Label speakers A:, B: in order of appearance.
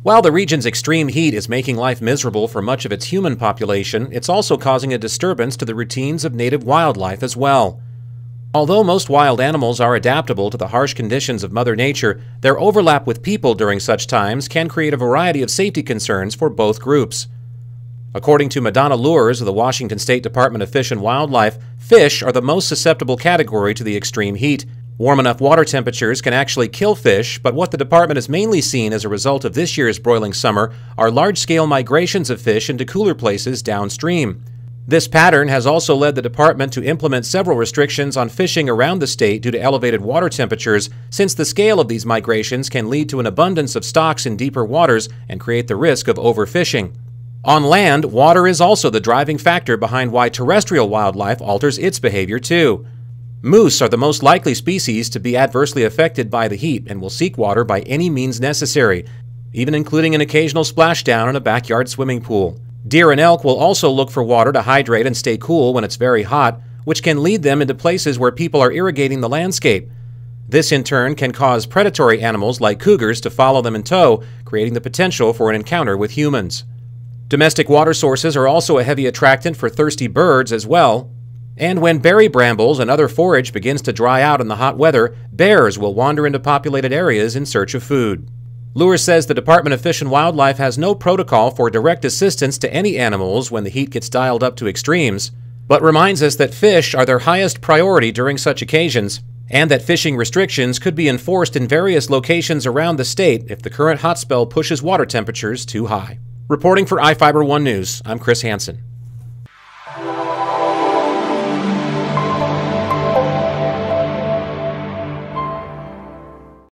A: While the region's extreme heat is making life miserable for much of its human population, it's also causing a disturbance to the routines of native wildlife as well. Although most wild animals are adaptable to the harsh conditions of Mother Nature, their overlap with people during such times can create a variety of safety concerns for both groups. According to Madonna Lures of the Washington State Department of Fish and Wildlife, fish are the most susceptible category to the extreme heat. Warm enough water temperatures can actually kill fish, but what the department has mainly seen as a result of this year's broiling summer are large-scale migrations of fish into cooler places downstream. This pattern has also led the department to implement several restrictions on fishing around the state due to elevated water temperatures, since the scale of these migrations can lead to an abundance of stocks in deeper waters and create the risk of overfishing. On land, water is also the driving factor behind why terrestrial wildlife alters its behavior too. Moose are the most likely species to be adversely affected by the heat and will seek water by any means necessary, even including an occasional splashdown in a backyard swimming pool. Deer and elk will also look for water to hydrate and stay cool when it's very hot, which can lead them into places where people are irrigating the landscape. This in turn can cause predatory animals like cougars to follow them in tow, creating the potential for an encounter with humans. Domestic water sources are also a heavy attractant for thirsty birds as well. And when berry brambles and other forage begins to dry out in the hot weather, bears will wander into populated areas in search of food. Lures says the Department of Fish and Wildlife has no protocol for direct assistance to any animals when the heat gets dialed up to extremes, but reminds us that fish are their highest priority during such occasions, and that fishing restrictions could be enforced in various locations around the state if the current hot spell pushes water temperatures too high. Reporting for iFiber One News, I'm Chris Hansen.